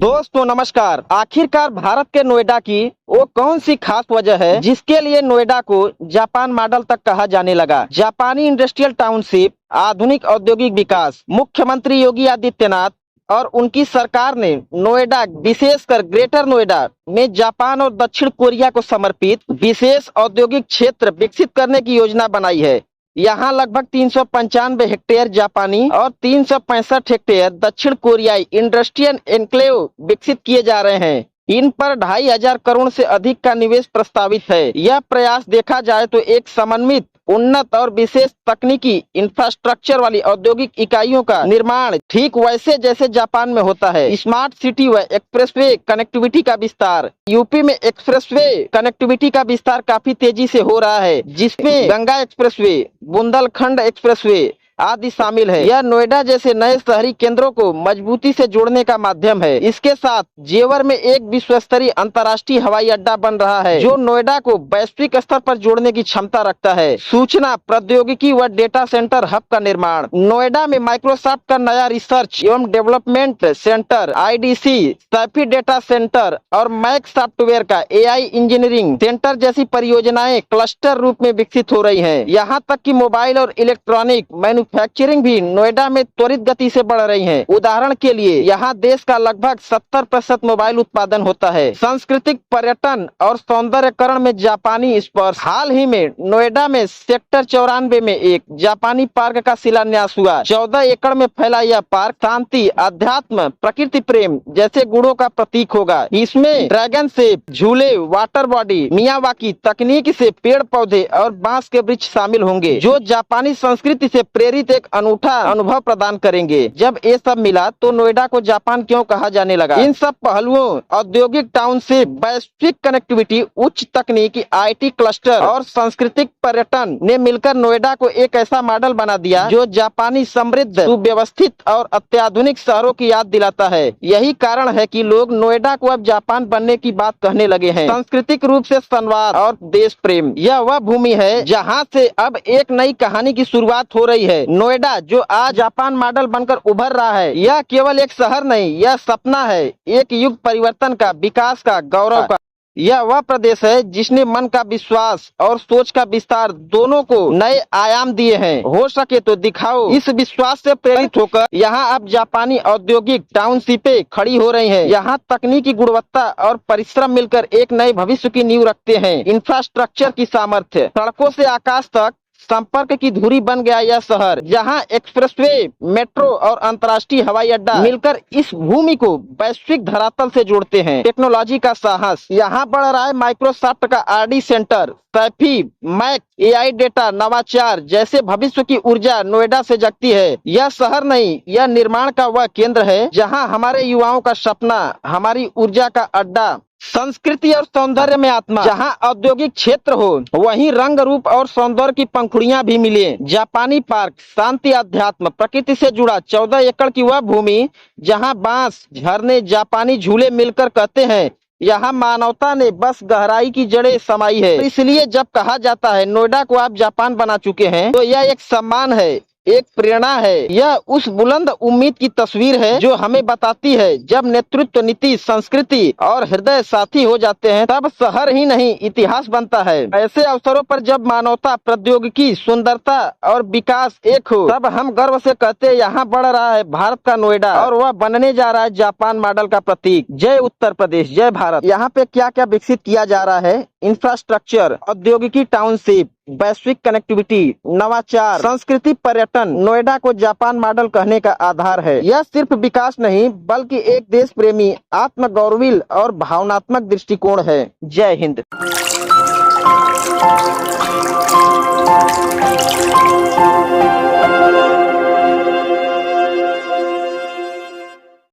दोस्तों नमस्कार। आखिरकार भारत के नोएडा की वो कौन सी खास वजह है जिसके लिए नोएडा को जापान मॉडल तक कहा जाने लगा। जापानी इंडस्ट्रियल टाउनशिप, आधुनिक औद्योगिक विकास। मुख्यमंत्री योगी आदित्यनाथ और उनकी सरकार ने नोएडा, विशेषकर ग्रेटर नोएडा में जापान और दक्षिण कोरिया को समर्पित विशेष औद्योगिक क्षेत्र विकसित करने की योजना बनाई है। यहाँ लगभग 395 हेक्टेयर जापानी और 365 हेक्टेयर दक्षिण कोरियाई इंडस्ट्रियल एन्क्लेव विकसित किए जा रहे हैं। इन पर 2500 करोड़ से अधिक का निवेश प्रस्तावित है। यह प्रयास देखा जाए तो एक समन्वित, उन्नत और विशेष तकनीकी इंफ्रास्ट्रक्चर वाली औद्योगिक इकाइयों का निर्माण ठीक वैसे जैसे जापान में होता है। स्मार्ट सिटी व एक्सप्रेसवे कनेक्टिविटी का विस्तार। यूपी में एक्सप्रेसवे कनेक्टिविटी का विस्तार काफी तेजी से हो रहा है, जिसमें गंगा एक्सप्रेसवे, बुंदेलखंड एक्सप्रेसवे आदि शामिल है। यह नोएडा जैसे नए शहरी केंद्रों को मजबूती से जोड़ने का माध्यम है। इसके साथ जेवर में एक विश्व स्तरीय अंतर्राष्ट्रीय हवाई अड्डा बन रहा है, जो नोएडा को वैश्विक स्तर पर जोड़ने की क्षमता रखता है। सूचना प्रौद्योगिकी व डेटा सेंटर हब का निर्माण। नोएडा में माइक्रोसॉफ्ट का नया रिसर्च एवं डेवलपमेंट सेंटर IDC, सैफी डेटा सेंटर और मैक सॉफ्टवेयर का AI इंजीनियरिंग सेंटर जैसी परियोजनाएं क्लस्टर रूप में विकसित हो रही है। यहाँ तक कि मोबाइल और इलेक्ट्रॉनिक मैन्युफैक्चरिंग भी नोएडा में त्वरित गति से बढ़ रही है। उदाहरण के लिए यहाँ देश का लगभग 70% मोबाइल उत्पादन होता है। सांस्कृतिक पर्यटन और सौंदर्यकरण में जापानी स्पर्श। हाल ही में नोएडा में सेक्टर 94 में एक जापानी पार्क का शिलान्यास हुआ। 14 एकड़ में फैला यह पार्क शांति, अध्यात्म, प्रकृति प्रेम जैसे गुणों का प्रतीक होगा। इसमें ड्रैगन शेप झूले, वाटर बॉडी, मियावाकी तकनीक से पेड़ पौधे और बांस के वृक्ष शामिल होंगे, जो जापानी संस्कृति से प्रेरित एक अनूठा अनुभव प्रदान करेंगे। जब ये सब मिला तो नोएडा को जापान क्यों कहा जाने लगा। इन सब पहलुओं, औद्योगिक टाउनशिप, वैश्विक कनेक्टिविटी, उच्च तकनीकी IT क्लस्टर और सांस्कृतिक पर्यटन ने मिलकर नोएडा को एक ऐसा मॉडल बना दिया जो जापानी समृद्ध, सुव्यवस्थित और अत्याधुनिक शहरों की याद दिलाता है। यही कारण है कि लोग नोएडा को अब जापान बनने की बात कहने लगे हैं। सांस्कृतिक रूप से संवाद और देश प्रेम, यह वह भूमि है जहाँ से अब एक नई कहानी की शुरुआत हो रही है। नोएडा जो आज जापान मॉडल बनकर उभर रहा है, यह केवल एक शहर नहीं, यह सपना है, एक युग परिवर्तन का, विकास का, गौरव का। यह वह प्रदेश है जिसने मन का विश्वास और सोच का विस्तार दोनों को नए आयाम दिए हैं। हो सके तो दिखाओ। इस विश्वास से प्रेरित होकर यहाँ अब जापानी औद्योगिक टाउनशिपें खड़ी हो रही हैं। यहाँ तकनीकी गुणवत्ता और परिश्रम मिलकर एक नए भविष्य की नींव रखते हैं। इंफ्रास्ट्रक्चर की सामर्थ्य, सड़कों से आकाश तक संपर्क की धुरी बन गया यह शहर, जहां एक्सप्रेसवे, मेट्रो और अंतर्राष्ट्रीय हवाई अड्डा मिलकर इस भूमि को वैश्विक धरातल से जोड़ते हैं। टेक्नोलॉजी का साहस, यहां बढ़ रहा है माइक्रोसॉफ्ट का RD सेंटर, सैफी, मैक, AI डेटा, नवाचार जैसे भविष्य की ऊर्जा नोएडा से जगती है। यह शहर नहीं, यह निर्माण का वह केंद्र है जहां हमारे युवाओं का सपना, हमारी ऊर्जा का अड्डा, संस्कृति और सौंदर्य में आत्मा। जहां औद्योगिक क्षेत्र हो वहीं रंग रूप और सौंदर्य की पंखुड़ियां भी मिले। जापानी पार्क, शांति, अध्यात्म, प्रकृति से जुड़ा 14 एकड़ की वह भूमि जहां बांस, झरने, जापानी झूले मिलकर कहते हैं यहाँ मानवता ने बस गहराई की जड़ें समाई है। इसलिए जब कहा जाता है नोएडा को आप जापान बना चुके हैं, तो यह एक सम्मान है, एक प्रेरणा है। यह उस बुलंद उम्मीद की तस्वीर है जो हमें बताती है जब नेतृत्व, नीति, संस्कृति और हृदय साथी हो जाते हैं, तब शहर ही नहीं इतिहास बनता है। ऐसे अवसरों पर जब मानवता, प्रौद्योगिकी, सुंदरता और विकास एक हो, तब हम गर्व से कहते हैं यहाँ बढ़ रहा है भारत का नोएडा और वह बनने जा रहा है जापान मॉडल का प्रतीक। जय उत्तर प्रदेश, जय भारत। यहाँ पे क्या क्या विकसित किया जा रहा है। इंफ्रास्ट्रक्चर, औद्योगिकी टाउनशिप, वैश्विक कनेक्टिविटी, नवाचार, संस्कृति, पर्यटन नोएडा को जापान मॉडल कहने का आधार है। यह सिर्फ विकास नहीं बल्कि एक देश प्रेमी, आत्मगौरवी और भावनात्मक दृष्टिकोण है। जय हिंद।